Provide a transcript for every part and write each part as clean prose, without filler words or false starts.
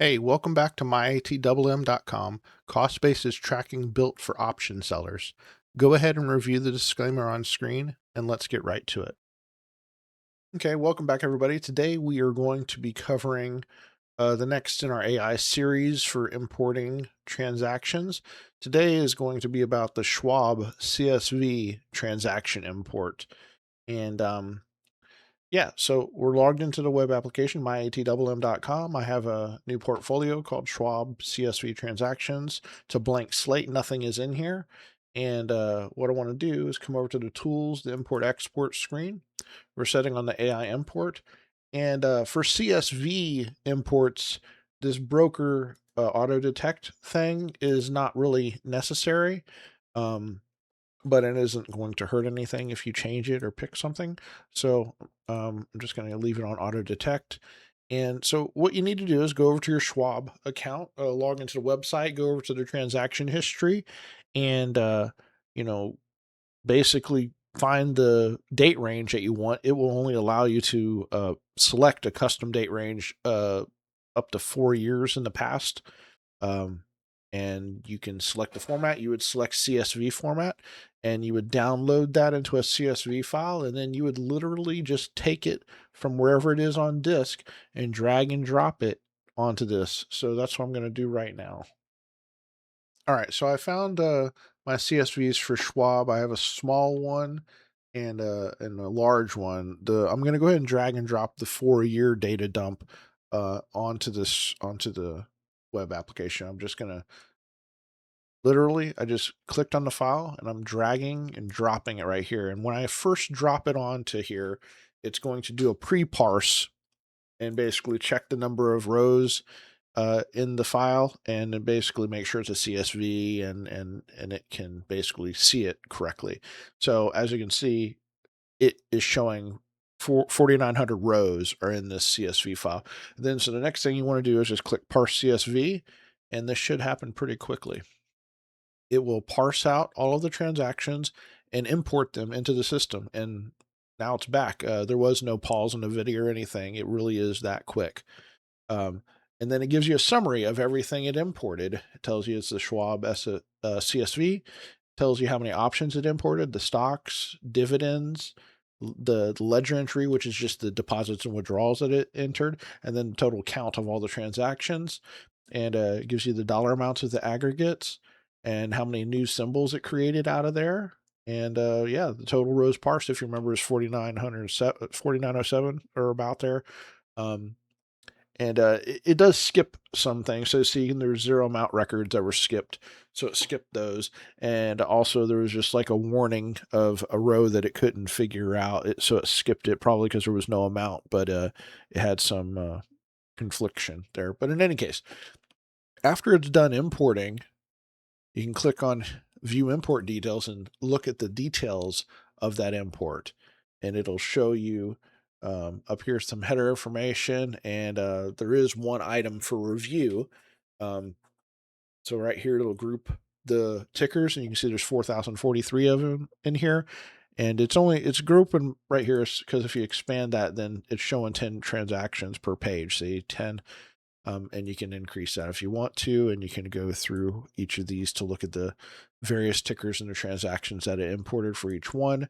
Hey, welcome back to MyATMM.com, cost basis tracking built for option sellers. Go ahead and review the disclaimer on screen, and let's get right to it. Okay, welcome back, everybody. Today we are going to be covering the next in our AI series for importing transactions. Today is going to be about the Schwab CSV transaction import. And Yeah, so we're logged into the web application, myatmm.com. I have a new portfolio called Schwab CSV Transactions. It's a blank slate, nothing is in here. And what I want to do is come over to the tools, the import export screen. We're setting on the AI import. And for CSV imports, this broker auto detect thing is not really necessary. Um, but it isn't going to hurt anything if you change it or pick something. So I'm just going to leave it on auto detect. And so what you need to do is go over to your Schwab account, log into the website, go over to the transaction history, and you know, basically find the date range that you want. It will only allow you to select a custom date range up to 4 years in the past. Um, and you can select the format. You would select CSV format and you would download that into a CSV file. And then you would literally just take it from wherever it is on disk and drag and drop it onto this. So that's what I'm going to do right now. All right. So I found my CSVs for Schwab. I have a small one and a large one. I'm going to go ahead and drag and drop the 4 year data dump onto the web application. I'm just going to literally, I just clicked on the file and I'm dragging and dropping it right here. And when I first drop it onto here, it's going to do a pre-parse and basically check the number of rows in the file and then basically make sure it's a CSV and it can basically see it correctly. So as you can see, it is showing 4,900 rows are in this CSV file. And then so the next thing you want to do is just click Parse CSV, and this should happen pretty quickly. It will parse out all of the transactions and import them into the system. And now it's back. There was no pause in the video or anything. It really is that quick. Um, and then it gives you a summary of everything it imported. It tells you it's the Schwab CSV, tells you how many options it imported, the stocks, dividends, the ledger entry, which is just the deposits and withdrawals that it entered, and then the total count of all the transactions. And it gives you the dollar amounts of the aggregates and how many new symbols it created out of there. And yeah, the total rows parsed, if you remember, is 4,907 or about there. Um, and it does skip some things. So seeing there's zero amount records that were skipped, so it skipped those. And also there was just like a warning of a row that it couldn't figure out, so it skipped it probably because there was no amount, but it had some confliction there. But in any case, after it's done importing, you can click on View Import Details and look at the details of that import, and it'll show you up here some header information, and there is one item for review. Um, so right here, it'll group the tickers, and you can see there's 4,043 of them in here. And it's grouping right here because if you expand that, then it's showing 10 transactions per page. See 10 and you can increase that if you want to, and you can go through each of these to look at the various tickers and the transactions that it imported for each one.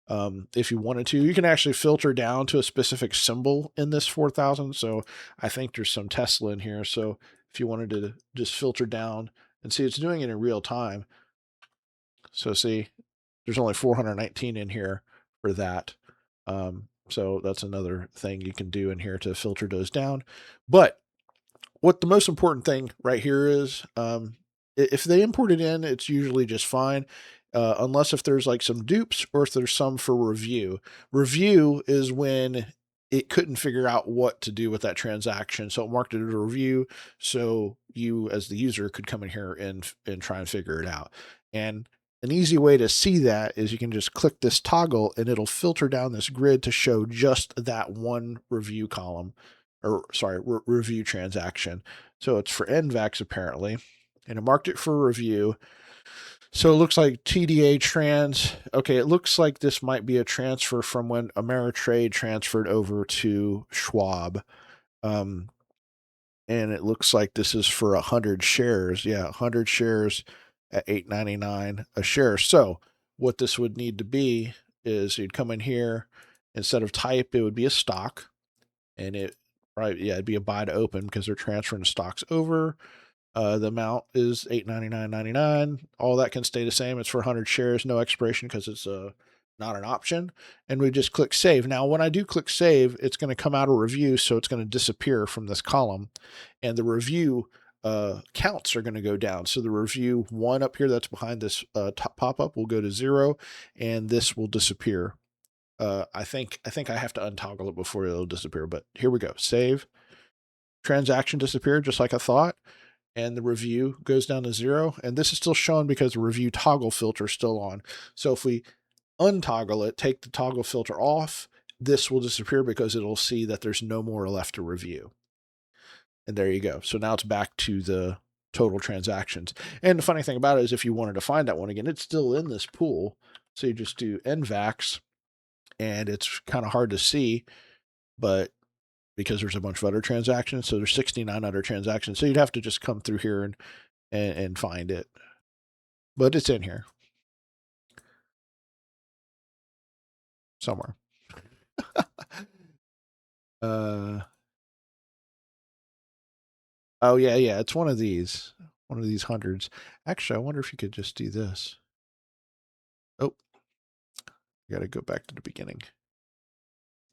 If you wanted to, you can actually filter down to a specific symbol in this 4,000. So I think there's some Tesla in here. So if you wanted to just filter down and see, it's doing it in real time. So see, there's only 419 in here for that. So that's another thing you can do in here to filter those down. But what the most important thing right here is, if they import it in, it's usually just fine. Unless if there's like some dupes or if there's some for review. Review is when it couldn't figure out what to do with that transaction. So it marked it as a review. So you as the user could come in here and try and figure it out. And an easy way to see that is you can just click this toggle and it'll filter down this grid to show just that one review column or sorry, review transaction. So it's for NVAX apparently, and it marked it for review. So it looks like TDA trans. Okay, it looks like this might be a transfer from when Ameritrade transferred over to Schwab. Um, and it looks like this is for 100 shares. Yeah, 100 shares at $8.99 a share. So what this would need to be is you'd come in here, instead of type, it would be a stock, and it right, yeah, it'd be a buy to open because they're transferring the stocks over. The amount is $8.99.99. All that can stay the same. It's for 100 shares, no expiration because it's not an option. And we just click save. Now, when I do click save, it's going to come out of review, so it's going to disappear from this column, and the review counts are going to go down. So the review one up here that's behind this top pop-up will go to 0, and this will disappear. I think I have to untoggle it before it'll disappear, but here we go. Save. Transaction disappeared just like I thought, and the review goes down to 0. And this is still shown because the review toggle filter is still on. So if we untoggle it, take the toggle filter off, this will disappear because it'll see that there's no more left to review. And there you go. So now it's back to the total transactions. And the funny thing about it is if you wanted to find that one again, it's still in this pool. So you just do NVAX, and it's kind of hard to see, but because there's a bunch of other transactions, so there's 69 other transactions. So you'd have to just come through here and find it. But it's in here somewhere. Oh yeah, yeah. It's one of these hundreds. Actually, I wonder if you could just do this. Oh, I got to go back to the beginning.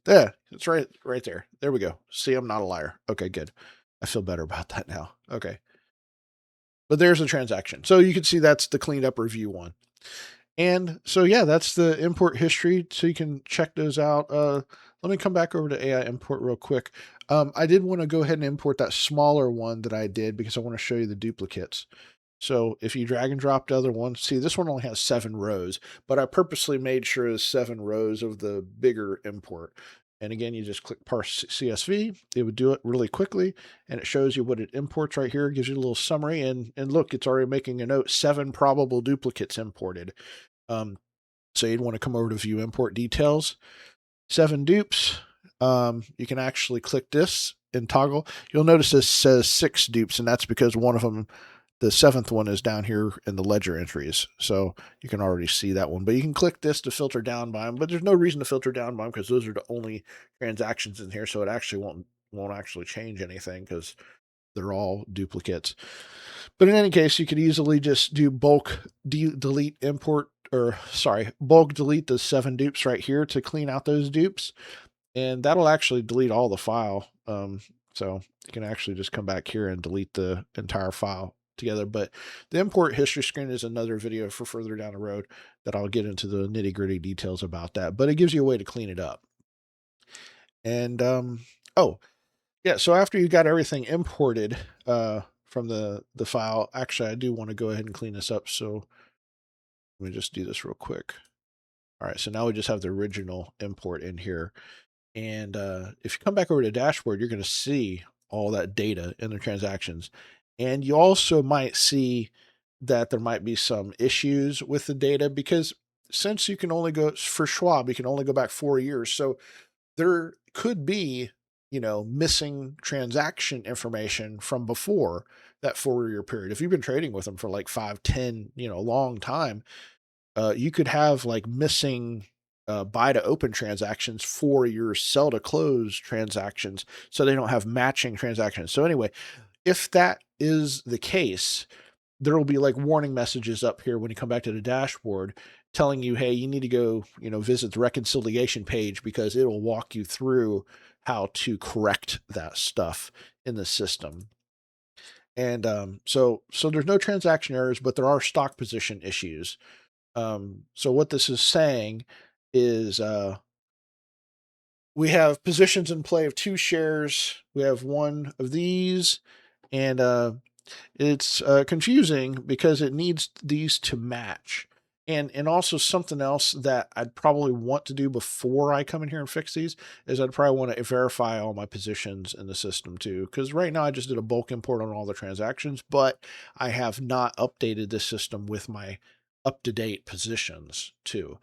There, it's right there. There we go. See, I'm not a liar. Okay, good. I feel better about that now. Okay. But there's the transaction. So you can see that's the cleaned up review one. And so, yeah, that's the import history. So you can check those out. Let me come back over to AI import real quick. I did want to go ahead and import that smaller one that I did because I want to show you the duplicates. So if you drag and drop the other one, see this one only has 7 rows, but I purposely made sure there's 7 rows of the bigger import. And again, you just click Parse CSV. It would do it really quickly, and it shows you what it imports right here. It gives you a little summary, and look, it's already making a note: 7 probable duplicates imported. So you'd want to come over to View Import Details. 7 dupes. You can actually click this and toggle. You'll notice this says 6 dupes, and that's because one of them, the 7th one, is down here in the ledger entries. So you can already see that one. But you can click this to filter down by them. But there's no reason to filter down by them because those are the only transactions in here. So it actually won't actually change anything because they're all duplicates. But in any case, you could easily just do bulk delete import, or sorry, bulk delete the 7 dupes right here to clean out those dupes. And that'll actually delete all the file. So you can actually just come back here and delete the entire file together. But the import history screen is another video for further down the road that I'll get into the nitty gritty details about that. But it gives you a way to clean it up. And oh, yeah, so after you got everything imported from the file, actually, I do want to go ahead and clean this up. So let me just do this real quick. All right, so now we just have the original import in here. And if you come back over to the dashboard, you're going to see all that data in the transactions. And you also might see that there might be some issues with the data because since you can only go for Schwab, you can only go back 4 years. So there could be, missing transaction information from before that 4-year period. If you've been trading with them for like 5, 10, a long time, you could have like missing buy to open transactions for your sell to close transactions. So they don't have matching transactions. So anyway, if that is the case, there will be like warning messages up here when you come back to the dashboard telling you, hey, you need to go, visit the reconciliation page because it'll walk you through how to correct that stuff in the system. And so there's no transaction errors, but there are stock position issues. So what this is saying is we have positions in play of 2 shares. We have one of these, and it's confusing because it needs these to match. And also something else that I'd probably want to do before I come in here and fix these is I'd probably want to verify all my positions in the system too. Because right now I just did a bulk import on all the transactions, but I have not updated this system with my up-to-date positions too.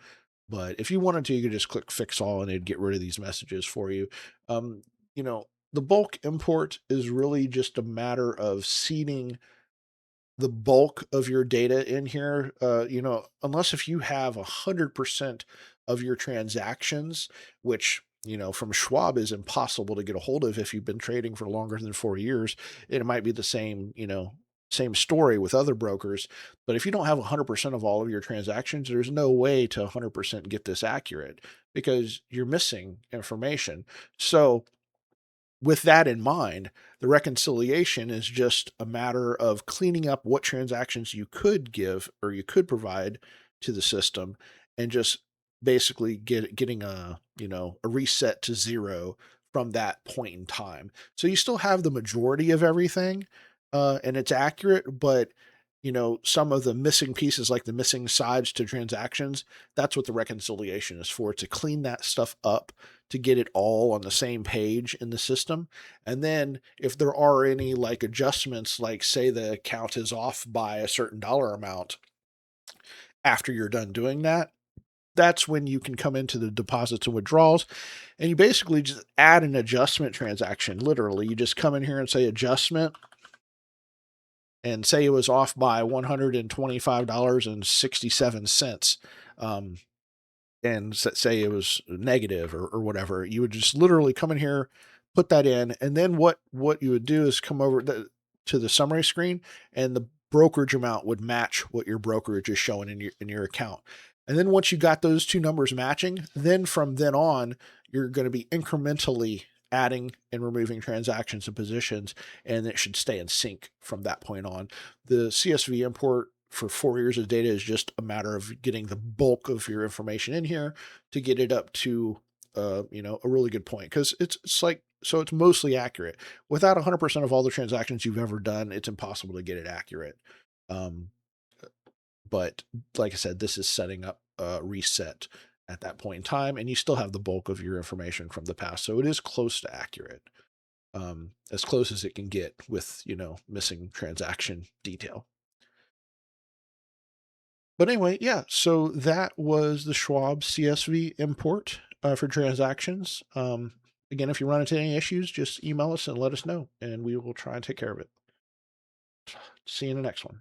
But if you wanted to, you could just click fix all and it'd get rid of these messages for you. Um, The bulk import is really just a matter of seeding the bulk of your data in here. Unless if you have 100% of your transactions, which from Schwab is impossible to get a hold of if you've been trading for longer than 4 years. It might be the same story with other brokers, but if you don't have 100% of all of your transactions, there's no way to 100% get this accurate because you're missing information. So with that in mind, the reconciliation is just a matter of cleaning up what transactions you could give or you could provide to the system and just basically getting a reset to zero from that point in time. So you still have the majority of everything, and it's accurate, but some of the missing pieces, like the missing sides to transactions, that's what the reconciliation is for, to clean that stuff up, to get it all on the same page in the system. And then if there are any like adjustments, like say the account is off by a certain dollar amount after you're done doing that, that's when you can come into the deposits and withdrawals and you basically just add an adjustment transaction. Literally, you just come in here and say adjustment and say it was off by $125.67. And say it was negative or whatever, you would just literally come in here, put that in, and then what you would do is come over to the summary screen, and the brokerage amount would match what your brokerage is showing in your account. And then once you got those two numbers matching, then from then on, you're going to be incrementally adding and removing transactions and positions, and it should stay in sync from that point on. The CSV import for 4 years of data is just a matter of getting the bulk of your information in here to get it up to a really good point, because it's like, so it's mostly accurate. Without 100% of all the transactions you've ever done, it's impossible to get it accurate. um, but like I said, this is setting up a reset at that point in time, and you still have the bulk of your information from the past, so it is close to accurate, as close as it can get with missing transaction detail. But anyway, yeah, so that was the Schwab CSV import for transactions. Again, if you run into any issues, just email us and let us know, and we will try and take care of it. See you in the next one.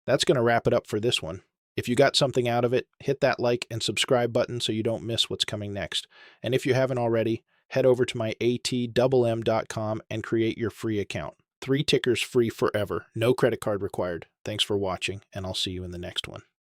That's going to wrap it up for this one. If you got something out of it, hit that like and subscribe button so you don't miss what's coming next. And if you haven't already, head over to MyATMM.com and create your free account. 3 tickers free forever. No credit card required. Thanks for watching, and I'll see you in the next one.